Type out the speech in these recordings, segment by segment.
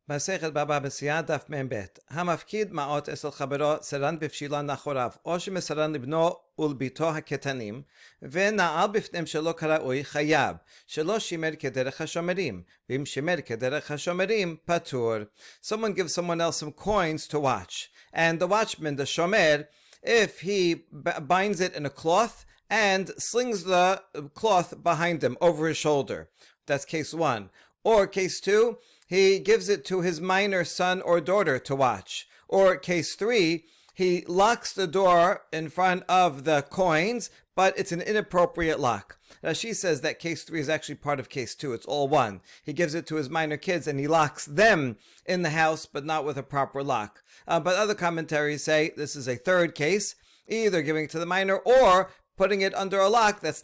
מסכת בבא מציעא דף מ"ב המפקיד מעות אצל חברו סרן בפשילה מאחוריו או שמסרן לבנו ולביתו הקטנים ונעל בפניהם שלא כראוי חייב שלא שימר כדרך השומרים ואם שימר כדרך השומרים פטור. Someone gives someone else some coins to watch and the watchman, the shomer, if he binds it in a cloth and slings the cloth behind him over his shoulder, that's case one. Or case two, he gives it to his minor son or daughter to watch. Or case three, he locks the door in front of the coins, but it's an inappropriate lock. She says that case three is actually part of case two. It's all one. He gives it to his minor kids and he locks them in the house, but not with a proper lock. But other commentaries say this is a third case, either giving it to the minor or putting it under a lock that's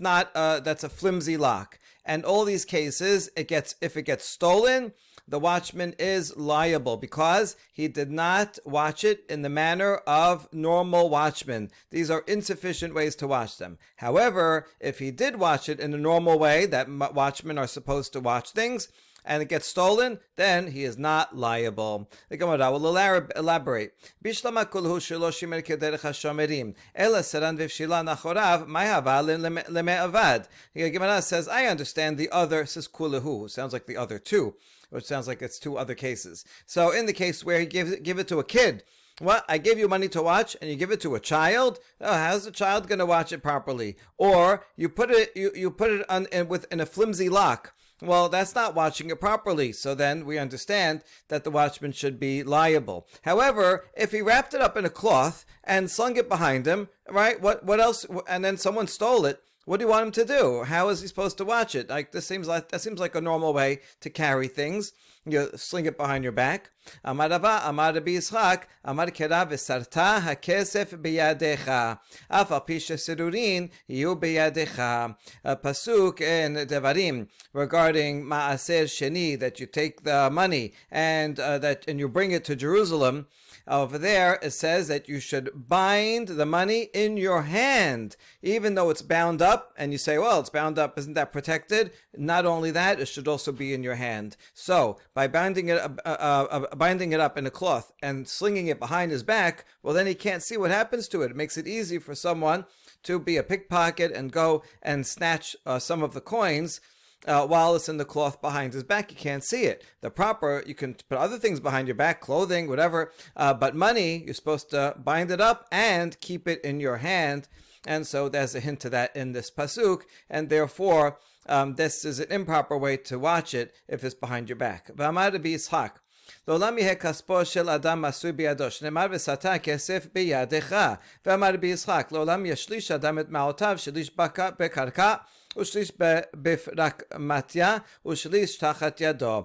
a flimsy lock. And all these cases, if it gets stolen, the watchman is liable because he did not watch it in the manner of normal watchmen. These are insufficient ways to watch them. However, if he did watch it in a normal way that watchmen are supposed to watch things, and it gets stolen, then he is not liable. The Gemara will elaborate. Bishlama kulhu shelo shimer kederech hashomerim ela saran v'vshila nachorav ma'hava leme'avad. The Gemara says, I understand the other, says kulhu, sounds like the other two, which sounds like it's two other cases. So in the case where he give it to a kid, what? I gave you money to watch and you give it to a child? Oh, how's the child going to watch it properly? Or you put it in a flimsy lock. Well, that's not watching it properly. So then we understand that the watchman should be liable. However, if he wrapped it up in a cloth and slung it behind him, right? What else? And then someone stole it. What do you want him to do? How is he supposed to watch it? That seems like a normal way to carry things. You sling it behind your back. Amar Rava, Amar Rabbi Yitzchak, Amar Kera v'sarta hakesef biyadecha, af al pi sheserurin yiyu biyadecha. A pasuk in Devarim regarding Maaser Sheni, that you take the money and you bring it to Jerusalem. Over there, it says that you should bind the money in your hand, even though it's bound up. And you say, well, it's bound up, isn't that protected? Not only that, it should also be in your hand. So, by binding it up in a cloth and slinging it behind his back, well, then he can't see what happens to it. It makes it easy for someone to be a pickpocket and go and snatch some of the coins. While it's in the cloth behind his back, you can't see it. You can put other things behind your back, clothing, whatever, but money, you're supposed to bind it up and keep it in your hand. And so there's a hint to that in this pasuk, and therefore this is an improper way to watch it if it's behind your back. V'amar Rabbi Yitzchak, לעולם יהיה כספו של אדם מסוי בידו, שנאמר וסתה כסף בידך. ואמר רבי יצחק, לעולם ישליש אדם את מעותיו, שליש בקרקע, ושליש בפרקמטיה, ושליש תחת ידו.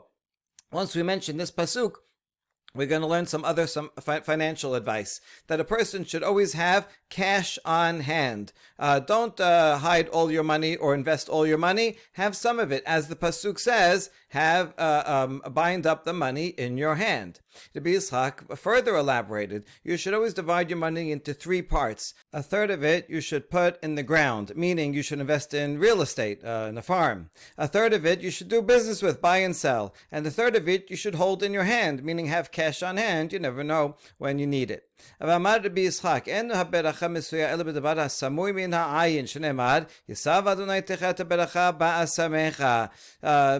Once we mention this pasuk, we're going to learn some financial advice, that a person should always have cash on hand. Don't hide all your money or invest all your money. Have some of it. As the pasuk says, bind up the money in your hand. Rabbi Yitzchak further elaborated, you should always divide your money into three parts. A third of it you should put in the ground, meaning you should invest in real estate, in a farm. A third of it you should do business with, buy and sell. And a third of it you should hold in your hand, meaning have cash on hand. You never know when you need it. ואמר רבי יצחק, אין הברכה מסויה אלא בדבר הסמוי מן העין, שנאמר, יסב אדוני תחת הברכה באסמך.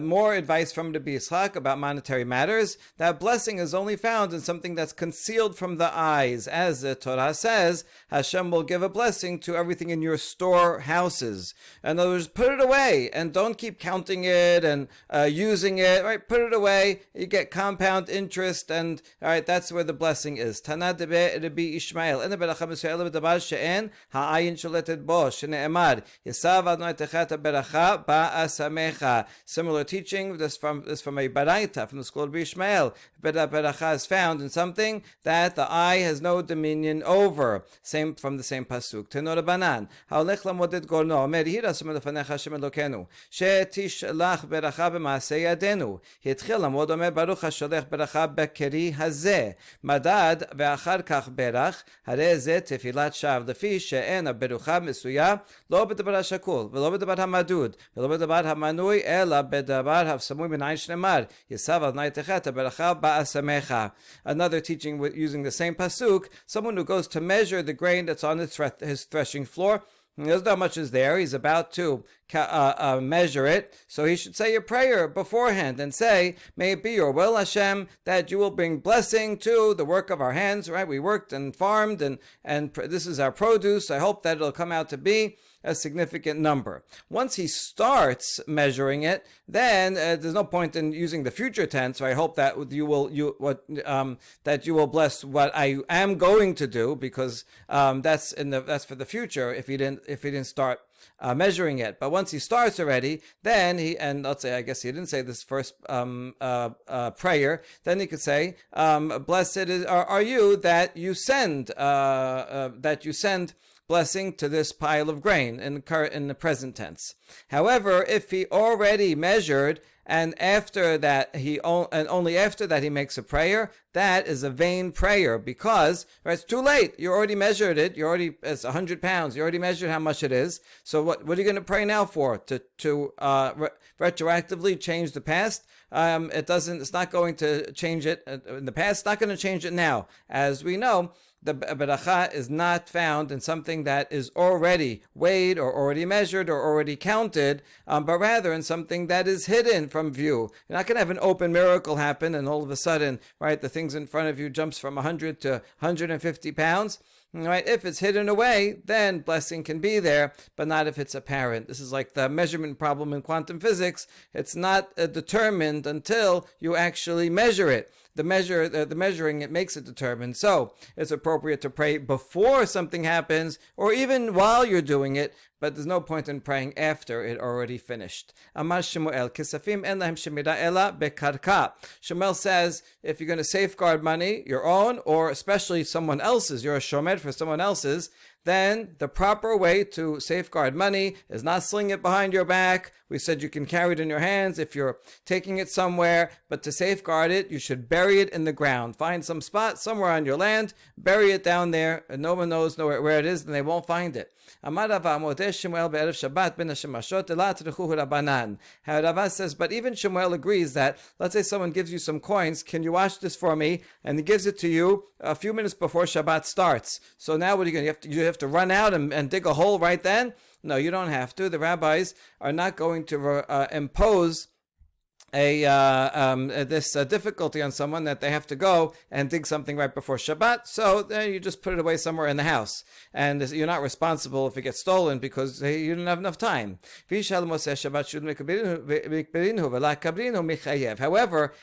More advice from Rabbi Yitzchak about monetary matters, that blessing is only found in something that's concealed from the eyes. As the Torah says, Hashem will give a blessing to everything in your storehouses. In other words, put it away and don't keep counting it and using it. Right? Put it away. You get compound interest, and all right, that's where the blessing is. Tana debe Rabbi Ishmael, אין הברכה מסויה אלא בדבר שאין העין שולטת בו, שנאמר, יסב אדוני תחת הברכה באסמך. Similar teaching, this from a baraita from the school of Rabbi Ishmael. Beracha is found in something that the eye has no dominion over. Same from the same pasuk. Tenor Banan, haolech lamoded gorno, omer hira sum lefanecha Hashem Elokeinu, shetishlach beracha b'maaseh yadenu. Hitchil lamod omer baruch hasholech beracha bekerim הכלי הזה. מדד ואחר כך ברך, הרי זה תפילת שווא, לפי שאין הברוכה מסויה לא בדבר השקול, ולא בדבר המדוד, ולא בדבר המנוי, אלא בדבר הסמוי מן העין שנאמר, יסב על תנאיתך את הברכה באסמך. Another teaching using the same pasuk, someone who goes to measure the grain that's on his threshing floor, there's not much is there. He's about to measure it. So he should say a prayer beforehand and say, may it be your will, Hashem, that you will bring blessing to the work of our hands, right? We worked and farmed and this is our produce. I hope that it'll come out to be a significant number. Once he starts measuring it, then there's no point in using the future tense. So I hope that you will bless what I am going to do, because that's for the future. If he didn't start measuring it, but once he starts already, then let's say, I guess he didn't say this first prayer, then he could say, blessed are you that you send blessing to this pile of grain in the present tense. However, if he already measured and only after that he makes a prayer, that is a vain prayer, because it's too late. You already measured it. It's 100 pounds. You already measured how much it is. So what are you going to pray now for? To retroactively change the past? It's not going to change it in the past. It's not going to change it now. As we know, the beracha is not found in something that is already weighed or already measured or already counted, but rather in something that is hidden from view. You're not going to have an open miracle happen and all of a sudden, right, the things in front of you jumps from 100 to 150 pounds. Right? If it's hidden away, then blessing can be there, but not if it's apparent. This is like the measurement problem in quantum physics. It's not determined until you actually measure it. The measuring, it makes it determined. So it's appropriate to pray before something happens, or even while you're doing it, but there's no point in praying after it already finished. Amar Shemuel, Kisafim en lahem shemira ela bekarka. Shemuel says, if you're going to safeguard money, your own, or especially someone else's, you're a shomer for someone else's, then the proper way to safeguard money is not sling it behind your back. We said you can carry it in your hands if you're taking it somewhere, but to safeguard it, you should bury it in the ground. Find some spot somewhere on your land, bury it down there, and no one knows where it is, and they won't find it. Amar Rava Modeh Shemuel be'erev Shabbat ben hashemashot elat rechuhu Rabbanan. How Rava says, but even Shemuel agrees that, let's say someone gives you some coins, can you wash this for me? And he gives it to you a few minutes before Shabbat starts. So now what are you going to do? You have to run out and dig a hole right then? No, you don't have to. The rabbis are not going to impose this difficulty on someone that they have to go and dig something right before Shabbat. So then you just put it away somewhere in the house, and you're not responsible if it gets stolen because you didn't have enough time. However,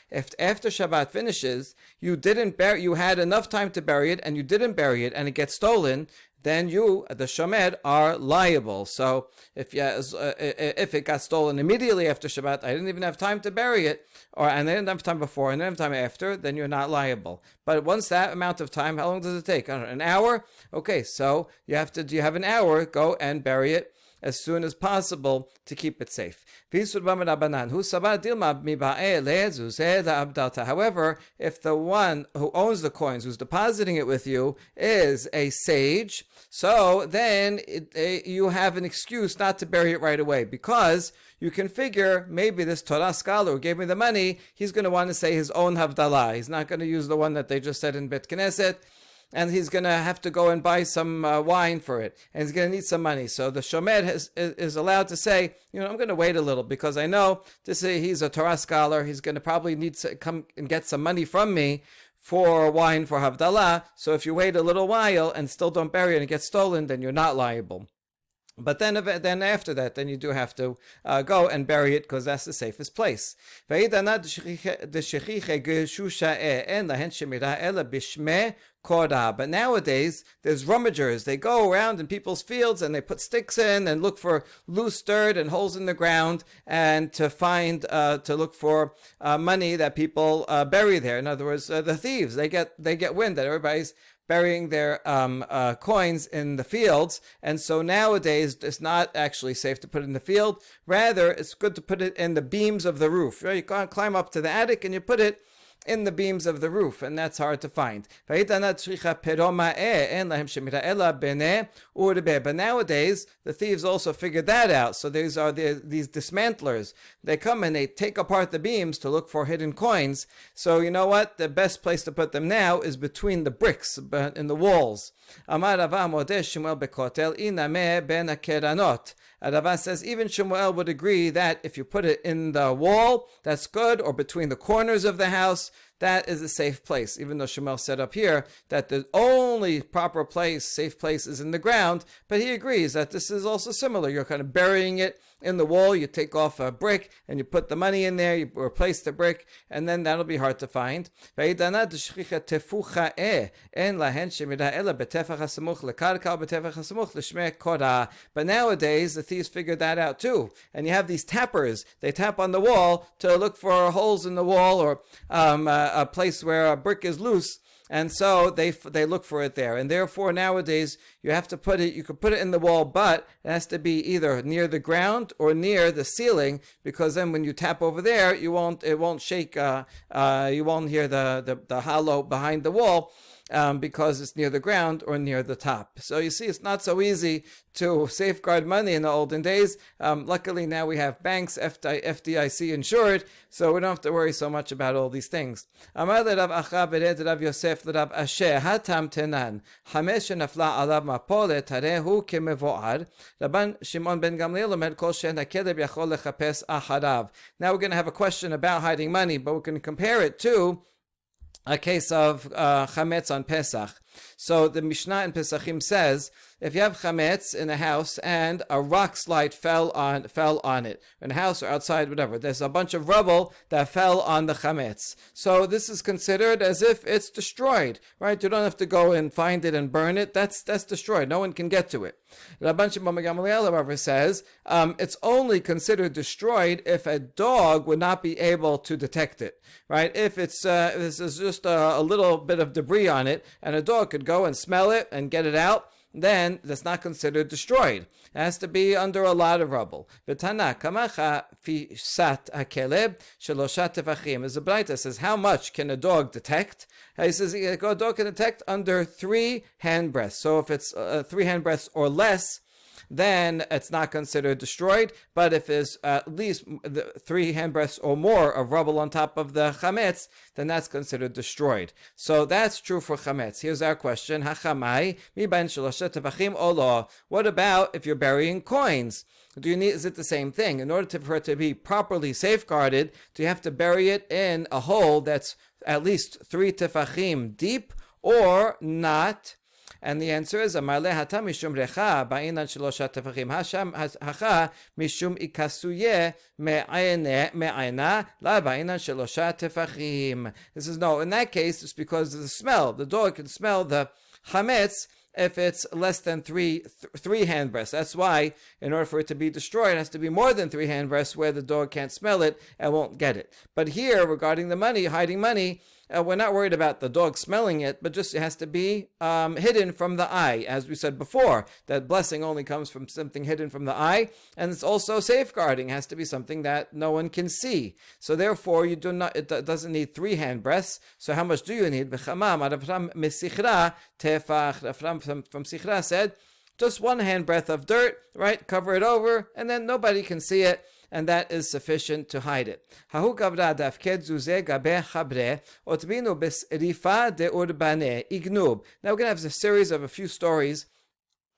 if after Shabbat finishes, you had enough time to bury it, and you didn't bury it, and it gets stolen, then you, the shomer, are liable. So if it got stolen immediately after Shabbat, I didn't even have time to bury it, and I didn't have time before, and I didn't have time after, then you're not liable. But once that amount of time, how long does it take? I don't know, an hour? Okay, so you have an hour, go and bury it as soon as possible to keep it safe. However, if the one who owns the coins, who's depositing it with you, is a sage, so then you have an excuse not to bury it right away, because you can figure maybe this Torah scholar who gave me the money, he's going to want to say his own Havdalah. He's not going to use the one that they just said in Bet Knesset, and he's going to have to go and buy some wine for it, and he's going to need some money. So the shomer is allowed to say, I'm going to wait a little, because I know he's a Torah scholar. He's going to probably need to come and get some money from me for wine for Havdalah. So if you wait a little while and still don't bury it and it gets stolen, then you're not liable. But then after that, then you do have to go and bury it, because that's the safest place. But nowadays, there's rummagers. They go around in people's fields and they put sticks in and look for loose dirt and holes in the ground, and to look for money that people bury there. In other words, the thieves, they get wind that everybody's burying their coins in the fields, and so nowadays it's not actually safe to put it in the field. Rather, it's good to put it in the beams of the roof. Right? You can't climb up to the attic and you put it in the beams of the roof, and that's hard to find. But nowadays, the thieves also figured that out. So these are these dismantlers. They come and they take apart the beams to look for hidden coins. So you know what? The best place to put them now is between the bricks in the walls. Amar Rava modeh Shmuel bekotel iname ben hakeranot. Rava says even Shmuel would agree that if you put it in the wall, that's good, or between the corners of the house, that is a safe place. Even though Shmuel said up here that the only proper place, safe place, is in the ground, but he agrees that this is also similar. You're kind of burying it in the wall, you take off a brick and you put the money in there, you replace the brick, and then that'll be hard to find. But nowadays the thieves figured that out too. And you have these tappers. They tap on the wall to look for holes in the wall, or a place where a brick is loose. And so they look for it there, and therefore nowadays you have to put it. You could put it in the wall, but it has to be either near the ground or near the ceiling, because then when you tap over there, it won't shake. You won't hear the hollow behind the wall. Because it's near the ground or near the top. So you see, it's not so easy to safeguard money in the olden days. Luckily now we have banks, FDIC insured, so we don't have to worry so much about all these things. Amar l'Rav Acha bered Rav Yosef l'Rav Asher hatam tenan hamesh shenafla alav mapole tarehu kemevoar. Rabban Shimon ben Gamliel omer kol she'en hakeleb yachol lechapes acharav. Now we're going to have a question about hiding money, but we're going to compare it to a case of chametz on Pesach. So the Mishnah in Pesachim says, if you have chametz in a house and a rock slide fell on it, in a house or outside, whatever, there's a bunch of rubble that fell on the chametz. So this is considered as if it's destroyed, right? You don't have to go and find it and burn it. That's destroyed. No one can get to it. Rabban Shimon ben Gamliel, however, says it's only considered destroyed if a dog would not be able to detect it, right? If this is just a little bit of debris on it, and a dog could go and smell it and get it out, then that's not considered destroyed. It has to be under a lot of rubble. V'tana kamacha fi sat hakeleb sheloshat tefachim. As the Braita says, how much can a dog detect? He says a dog can detect under 3 handbreadths. So if it's 3 handbreadths or less, then it's not considered destroyed. But if there's at least 3 handbreadths or more of rubble on top of the chametz, then that's considered destroyed. So that's true for chametz. Here's our question: Hachamai mi ben sheloshet tefachim olo? What about if you're burying coins? Is it the same thing? In order for it to be properly safeguarded, do you have to bury it in a hole that's at least 3 tefachim deep, or not? And the answer is Amarle hata mishum recha ba'inan sheloshat tefachim hacha mishum ikasuye me'ayna la ba'inan sheloshat tefachim. This is no. In that case, it's because of the smell. The dog can smell the chametz if it's less than three handbreadths. That's why, in order for it to be destroyed, it has to be more than 3 handbreadths, where the dog can't smell it and won't get it. But here, regarding the money, hiding money, we're not worried about the dog smelling it, but just it has to be hidden from the eye. As we said before, that blessing only comes from something hidden from the eye, and it's also safeguarding. It has to be something that no one can see. So therefore, it doesn't need 3 handbreadths. So how much do you need? From Sichra said, just 1 handbreadth of dirt, right? Cover it over, and then nobody can see it, and that is sufficient to hide it. Now we're going to have a series of a few stories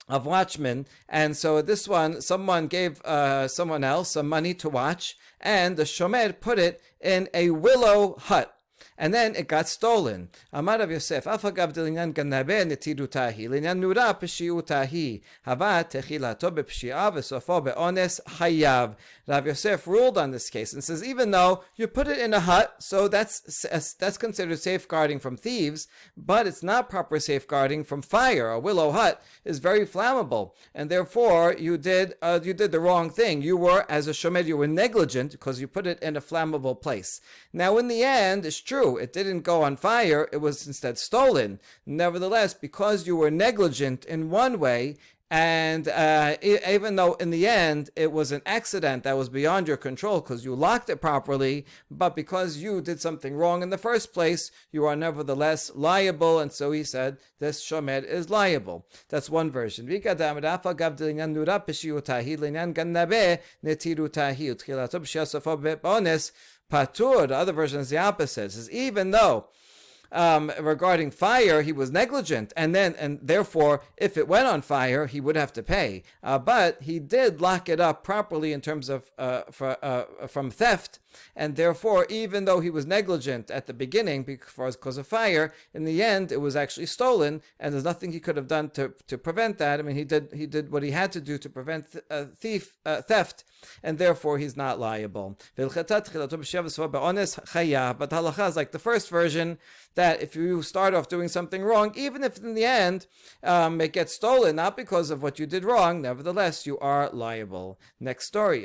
of watchmen, and so this one, someone gave someone else some money to watch, and the shomer put it in a willow hut. And then it got stolen. Amar Rav Yosef, afagav delinyan ganabe netirutahi, linyan nura peshiutahi, hava techilato bepshia v'sofo be'ones hayav. Rav Yosef ruled on this case and says, even though you put it in a hut, so that's considered safeguarding from thieves, but it's not proper safeguarding from fire. A willow hut is very flammable, and therefore you did the wrong thing. You were, as a shomer, you were negligent because you put it in a flammable place. Now, in the end, it's true. It didn't go on fire. It was instead stolen. Nevertheless, because you were negligent in one way, And even though in the end it was an accident that was beyond your control because you locked it properly, but because you did something wrong in the first place, you are nevertheless liable. And so he said this shomer is liable. That's one version. Patur, the other version is the opposite. It says even though regarding fire, he was negligent, and therefore, if it went on fire, he would have to pay. But he did lock it up properly in terms of from theft, and therefore, even though he was negligent at the beginning because of fire, in the end, it was actually stolen, and there's nothing he could have done to prevent that. I mean, he did what he had to do to prevent theft, and therefore he's not liable. But halacha is like the first version, that if you start off doing something wrong, even if in the end it gets stolen, not because of what you did wrong, nevertheless you are liable. Next story.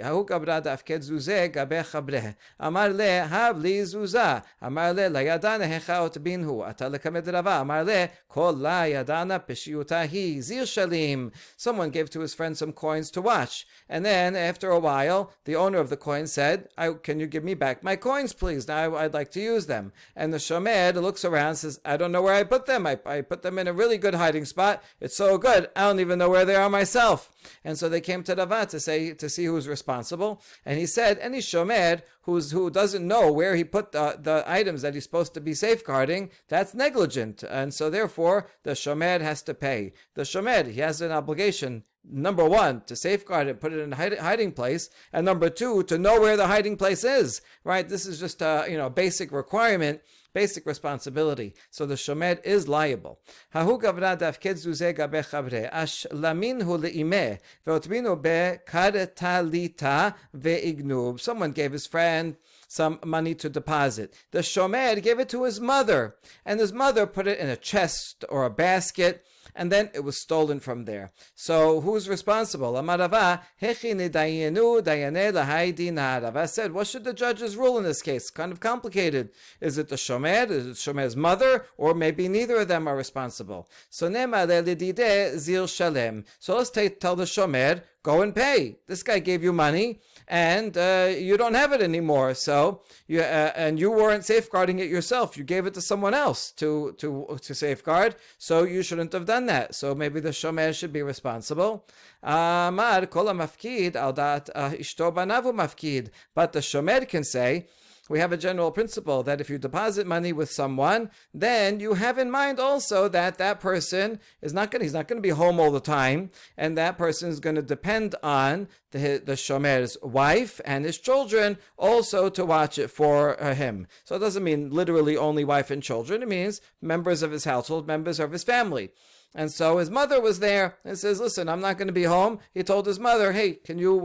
Amar le hav li zuza. Amar le la yadana hechaot binhu. Ata lekamed rava. Amar le kol la yadana peshiyutahi zir shalim. Someone gave to his friend some coins to watch, and then after a while, the owner of the coin said, "Can you give me back my coins, please? Now I'd like to use them." And the shomer looks around and says, "I don't know where I put them. I put them in a really good hiding spot. It's so good, I don't even know where they are myself." And so they came to Rava to see who's responsible. And he said, any shomer who doesn't know where he put the items that he's supposed to be safeguarding, that's negligent. And so therefore, the shomer has to pay. The shomer, he has an obligation, number one, to safeguard it, put it in a hiding place, and number two, to know where the hiding place is, right? This is just a basic requirement, basic responsibility. So the shomer is liable. Hahu gavra dafked zuze gabe chavre ashlaminhu leimeh veotminu bekartalita veignub. Someone gave his friend some money to deposit. The shomer gave it to his mother, and his mother put it in a chest or a basket, and then it was stolen from there. So who's responsible? Amarava hechi nidayenu dayane lahaydina. Rava said, what should the judges rule in this case? Kind of complicated. Is it the shomer? Is it shomer's mother? Or maybe neither of them are responsible. So nema lelidide zil shalem. So let's tell the shomer, go and pay. This guy gave you money, and you don't have it anymore. So and you weren't safeguarding it yourself. You gave it to someone else to safeguard. So you shouldn't have done that. So maybe the shomer should be responsible. Amar kol mafkid al dat ishto banavu mafkid. But the shomer can say, we have a general principle that if you deposit money with someone, then you have in mind also that that person is he's not going to be home all the time, and that person is going to depend on the shomer's wife and his children also to watch it for him. So it doesn't mean literally only wife and children. It means members of his household, members of his family. And so his mother was there and says, listen, I'm not going to be home. He told his mother, hey, can you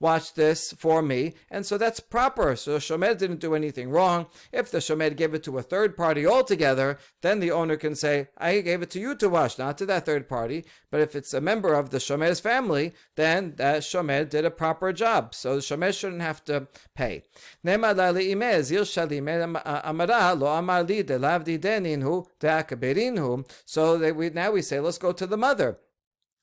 watch this for me? And so that's proper. So the shomer didn't do anything wrong. If the shomer gave it to a third party altogether, then the owner can say, I gave it to you to watch, not to that third party. But if it's a member of the shomer's family, then that shomer did a proper job. So the shomer shouldn't have to pay. So now we say, let's go to the mother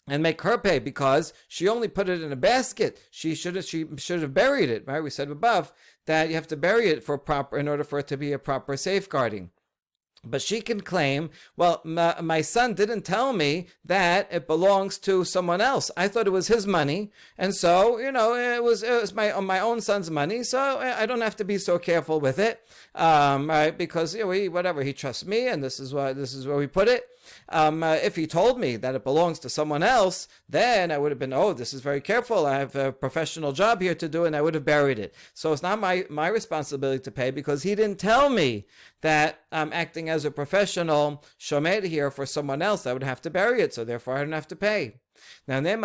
and make her pay, because she only put it in a basket. She should have buried it, right? We said above that you have to bury it in order for it to be a proper safeguarding. But she can claim, well, my son didn't tell me that it belongs to someone else. I thought it was his money, and so it was my own son's money. So I don't have to be so careful with it, right? Because he trusts me, and this is where we put it. If he told me that it belongs to someone else, then I would have been, this is very careful. I have a professional job here to do, and I would have buried it. So it's not my responsibility to pay, because he didn't tell me that I'm acting as a professional shomer here for someone else. I would have to bury it, so therefore I don't have to pay. So now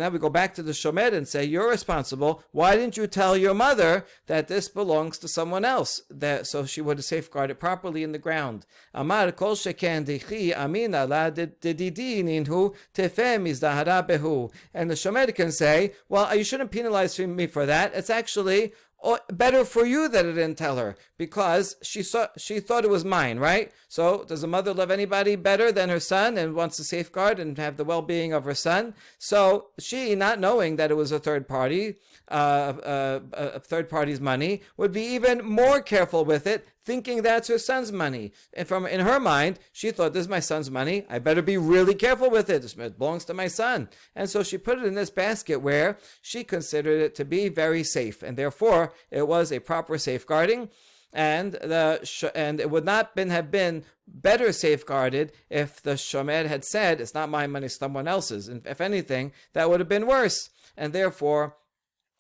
we go back to the shomer and say, you're responsible. Why didn't you tell your mother that this belongs to someone else, so she would have safeguarded it properly in the ground? Amar kol sheken dichi amina la dididinhu tefem izdahara behu. And the shomer can say, well, you shouldn't penalize me for that. It's actually Oh, better for you that it didn't tell her, because she thought it was mine, right? So does a mother love anybody better than her son and wants to safeguard and have the well-being of her son? So she, not knowing that it was a third party, a third party's money, would be even more careful with it, thinking that's her son's money. And in her mind, she thought, this is my son's money. I better be really careful with it. It belongs to my son. And so she put it in this basket where she considered it to be very safe, and therefore it was a proper safeguarding. And it would not have been better safeguarded if the shomer had said, it's not my money, it's someone else's. And if anything, that would have been worse. And therefore,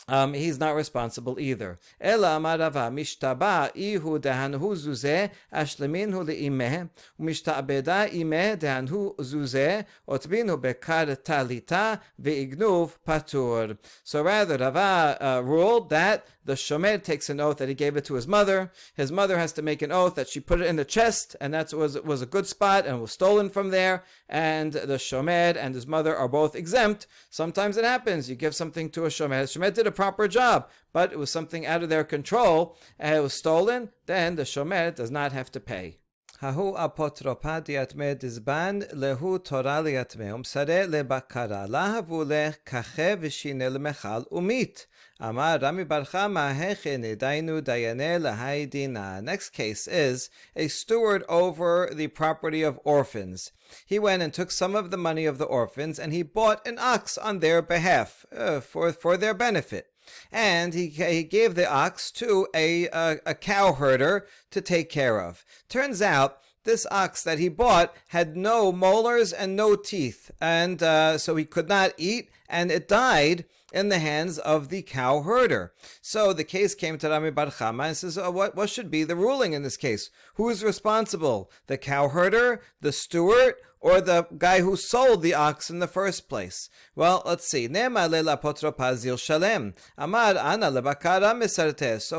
he's not responsible either. Ela amarava mishtaba ihu dehanhu zuze ashleminhu leimeh umishta'beda imeh dehanhu zuze otbinu bekar talita veignuv patur. So rather, Rava ruled that the shomer takes an oath that he gave it to his mother. His mother has to make an oath that she put it in the chest, and that was a good spot and was stolen from there. And the shomer and his mother are both exempt. Sometimes it happens. You give something to a shomer. The shomer did a proper job, but it was something out of their control and it was stolen. Then the shomer does not have to pay. Hahu apotropa diatme dizban lehu Torah liatme umsare lebakara lahavu lech kache v'shine lemechal umit. Amar Rami Barcha maheche nedainu dayane lahaydina. Next case is a steward over the property of orphans. He went and took some of the money of the orphans and he bought an ox on their behalf for their benefit. And he gave the ox to a cow herder to take care of. Turns out this ox that he bought had no molars and no teeth, and so he could not eat, and it died in the hands of the cow herder. So the case came to Rami Bar Chama and says, what should be the ruling in this case? Who is responsible? The cow herder, the steward, or the guy who sold the ox in the first place? Well, let's see. So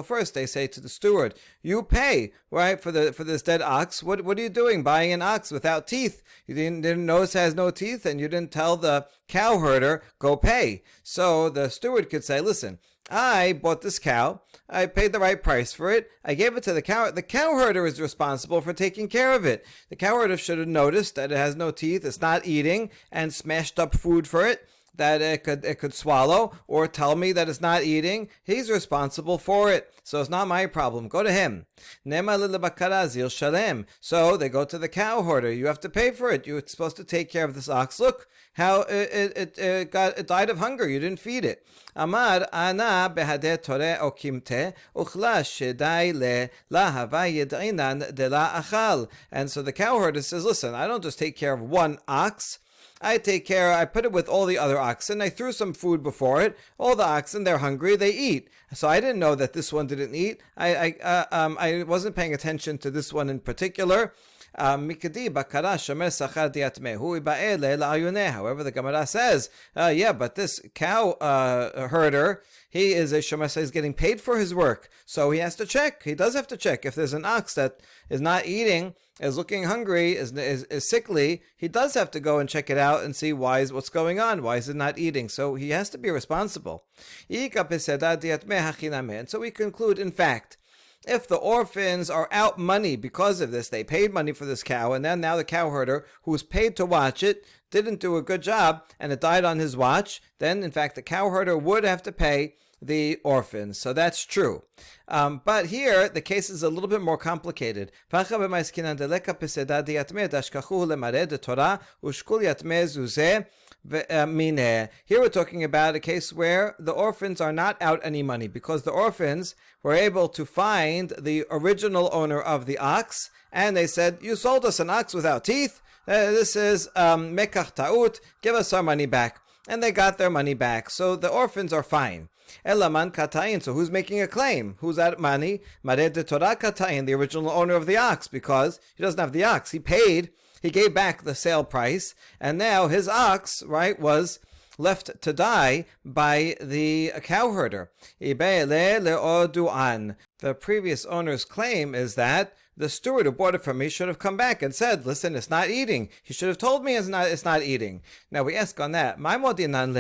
first they say to the steward, you pay, right, for this dead ox. What are you doing buying an ox without teeth? You didn't notice it has no teeth, and you didn't tell the cow herder, go pay. So the steward could say, listen, I bought this cow. I paid the right price for it. I gave it to the cow. The cow herder is responsible for taking care of it. The cow herder should have noticed that it has no teeth, it's not eating, and smashed up food for it that it could swallow, or tell me that it's not eating. He's responsible for it. So it's not my problem. Go to him. So they go to the cow herder. You have to pay for it. You're supposed to take care of this ox. Look how it died of hunger. You didn't feed it. Amar ana behade tore okimte uchla shedai le lahava yed'inan de la achal. And so the cow herder says, listen, I don't just take care of one ox. I put it with all the other oxen. I threw some food before it. All the oxen, they're hungry, they eat. So I didn't know that this one didn't eat. I wasn't paying attention to this one in particular. However, the Gemara says, but this cow herder, he is a shomer, he's getting paid for his work. So he has to check. He does have to check. If there's an ox that is not eating, is looking hungry, is sickly, he does have to go and check it out and see what's going on. Why is it not eating? So he has to be responsible. And so we conclude, in fact, if the orphans are out money because of this, they paid money for this cow, and then now the cow herder, who was paid to watch it, didn't do a good job, and it died on his watch, then in fact the cow herder would have to pay the orphans. So that's true. But here, the case is a little bit more complicated. Here we're talking about a case where the orphans are not out any money because the orphans were able to find the original owner of the ox, and they said, you sold us an ox without teeth. This is mekach ta'ut, give us our money back. And they got their money back. So the orphans are fine. Elaman katayin. So who's making a claim? Who's out money? Mared de Torah katayin, the original owner of the ox, because he doesn't have the ox. He paid. He gave back the sale price, and now his ox, right, was left to die by the cowherder. The previous owner's claim is that the steward who bought it from me should have come back and said, listen, it's not eating. He should have told me it's not eating. Now we ask on that, what do you mean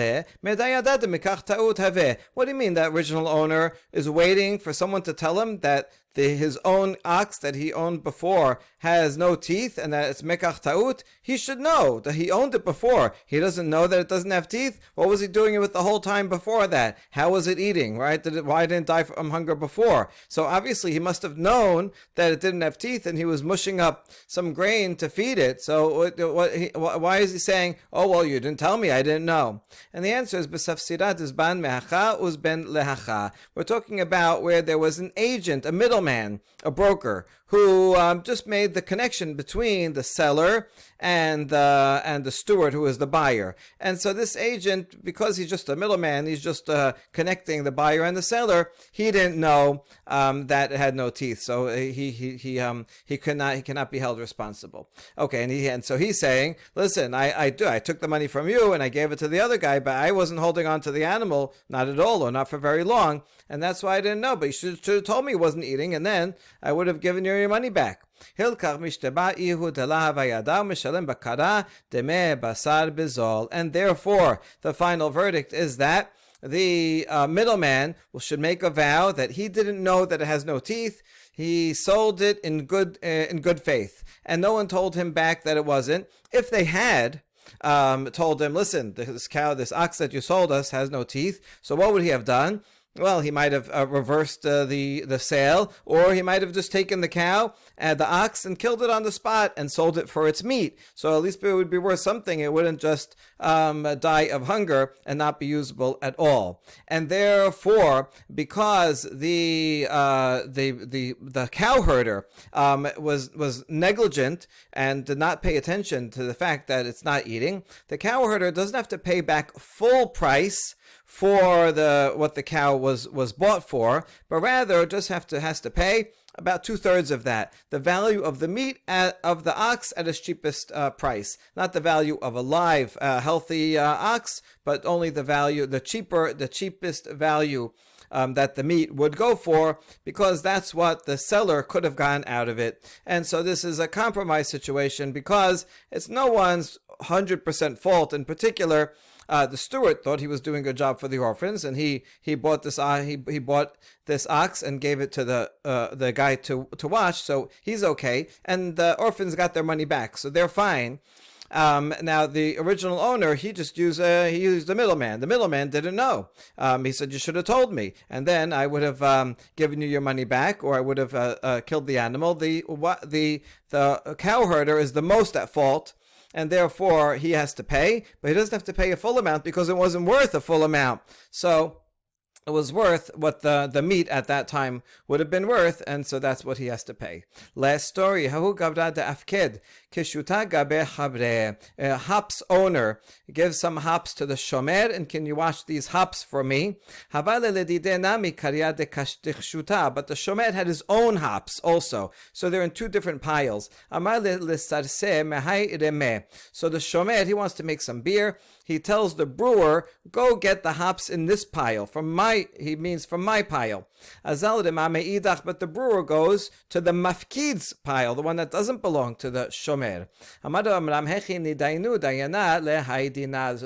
the original owner is waiting for someone to tell him that his own ox that he owned before has no teeth and that it's mekach ta'ut? He should know that he owned it before. He doesn't know that it doesn't have teeth? What was he doing with the whole time before that? How was it eating, right? Why didn't it die from hunger before? So obviously he must have known that it didn't have teeth and he was mushing up some grain to feed it. So why is he saying, oh, well, you didn't tell me, I didn't know? And the answer is, b'safsirat is ban mehacha uzben lehacha. We're talking about where there was an agent, a middleman, a broker, who just made the connection between the seller and the steward, who is the buyer. And so this agent, because he's just a middleman, he's just connecting the buyer and the seller, he didn't know that it had no teeth, so he cannot be held responsible. Okay, and so he's saying, listen, I took the money from you and I gave it to the other guy, but I wasn't holding on to the animal, not at all, or not for very long, and that's why I didn't know. But you should have told me he wasn't eating, and then I would have given you your money back. And therefore, the final verdict is that the middleman should make a vow that he didn't know that it has no teeth. He sold it in good faith, and no one told him back that it wasn't. If they had told him, listen, this ox that you sold us has no teeth, so what would he have done? Well, he might have reversed the sale, or he might have just taken the cow and the ox and killed it on the spot and sold it for its meat. So at least it would be worth something. It wouldn't just die of hunger and not be usable at all. And therefore, because the cowherder was negligent and did not pay attention to the fact that it's not eating, the cowherder doesn't have to pay back full price for what the cow was bought for, but rather just has to pay about 2/3 of that, the value of the meat of the ox at its cheapest price, not the value of a live, healthy ox, but only the cheapest value that the meat would go for, because that's what the seller could have gotten out of it. And so this is a compromise situation, because it's no one's 100% fault. In particular, the steward thought he was doing a good job for the orphans, and he bought this ox and gave it to the guy to watch, so he's okay, and the orphans got their money back, so they're fine. Now the original owner, he used the middleman. The middleman didn't know. He said, you should have told me, and then I would have given you your money back, or I would have killed the animal. The cowherder is the most at fault, and therefore he has to pay, but he doesn't have to pay a full amount because it wasn't worth a full amount. So it was worth what the meat at that time would have been worth, and so that's what he has to pay. Last story, Hahu Gabra de Afked, Kishuta Gabe Habre. A hops owner gives some hops to the shomer, and can you wash these hops for me? But the shomer had his own hops also, so they're in two different piles. So the shomer, he wants to make some beer. He tells the brewer, go get the hops in this pile, from my pile. But the brewer goes to the mafkid's pile, the one that doesn't belong to the shomer. So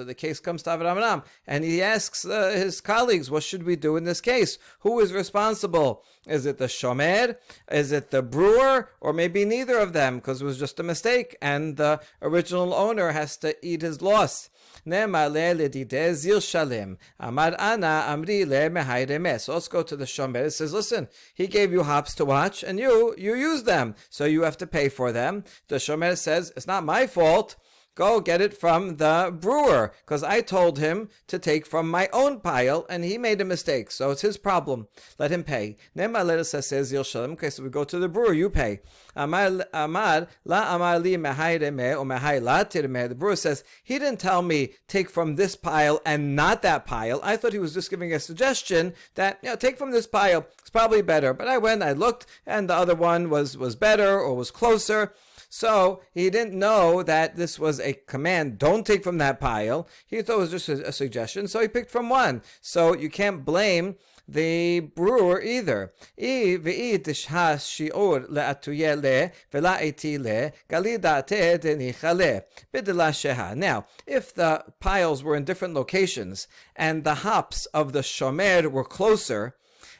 the case comes to Avram, and he asks his colleagues, what should we do in this case? Who is responsible? Is it the shomer? Is it the brewer? Or maybe neither of them, because it was just a mistake, and the original owner has to eat his loss. So let's go to the shomer. It says, listen, he gave you hops to watch, and you use them, so you have to pay for them. The shomer says, it's not my fault. Go get it from the brewer, because I told him to take from my own pile, and he made a mistake, so it's his problem. Let him pay. Okay, so we go to the brewer, you pay. The brewer says, he didn't tell me take from this pile and not that pile. I thought he was just giving a suggestion that, take from this pile, it's probably better. But I looked, and the other one was better or was closer. So he didn't know that this was a command, don't take from that pile. He thought it was just a suggestion, so he picked from one. So you can't blame the brewer either. Now, if the piles were in different locations and the hops of the shomer were closer,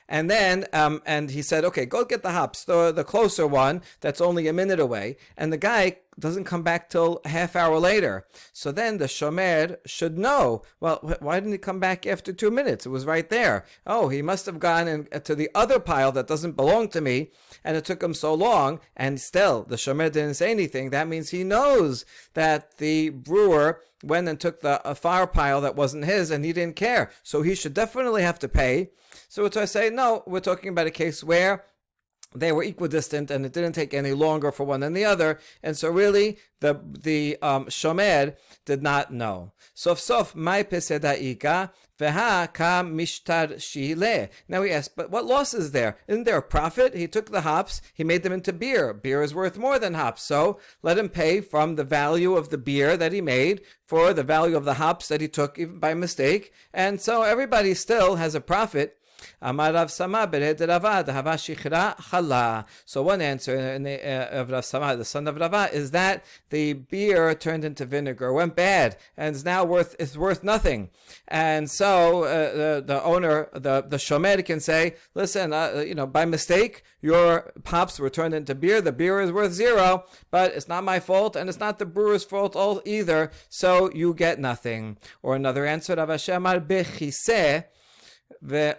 and then, and he said, okay, go get the hops, the closer one that's only a minute away. And the guy doesn't come back till a half hour later. So then the shomer should know, well, why didn't he come back after 2 minutes? It was right there. Oh, he must have gone to the other pile that doesn't belong to me, and it took him so long, and still the shomer didn't say anything. That means he knows that the brewer went and took the far pile that wasn't his, and he didn't care. So he should definitely have to pay. So I say, no, we're talking about a case where they were equidistant and it didn't take any longer for one than the other. And so really, the shomer did not know. Sof sof, mai peseda'ika, veha ka mishtar shile. Now we ask, but what loss is there? Isn't there a profit? He took the hops, he made them into beer. Beer is worth more than hops. So let him pay from the value of the beer that he made for the value of the hops that he took even by mistake. And so everybody still has a profit. So one answer of Rav Sama, the son of Rava, is that the beer turned into vinegar, went bad, and is now worth nothing. And so the owner, the shomer, can say, listen, by mistake, your hops were turned into beer. The beer is worth zero, but it's not my fault, and it's not the brewer's fault either. So you get nothing. Or another answer, Rav Shemar bechiseh. We're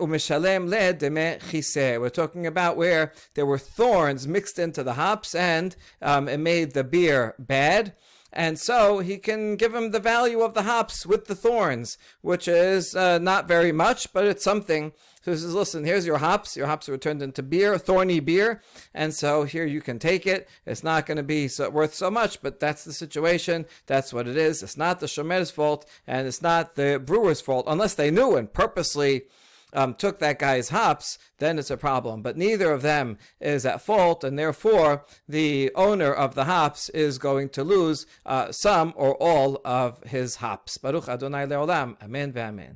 talking about where there were thorns mixed into the hops, and it made the beer bad. And so he can give him the value of the hops with the thorns, which is not very much, but it's something. So he says, listen, here's your hops. Your hops were turned into beer, thorny beer. And so here you can take it. It's not going to be worth so much, but that's the situation. That's what it is. It's not the shomer's fault, and it's not the brewer's fault, unless they knew and purposely took that guy's hops, then it's a problem. But neither of them is at fault, and therefore the owner of the hops is going to lose some or all of his hops. Baruch Adonai Leolam. Amen ve'amen.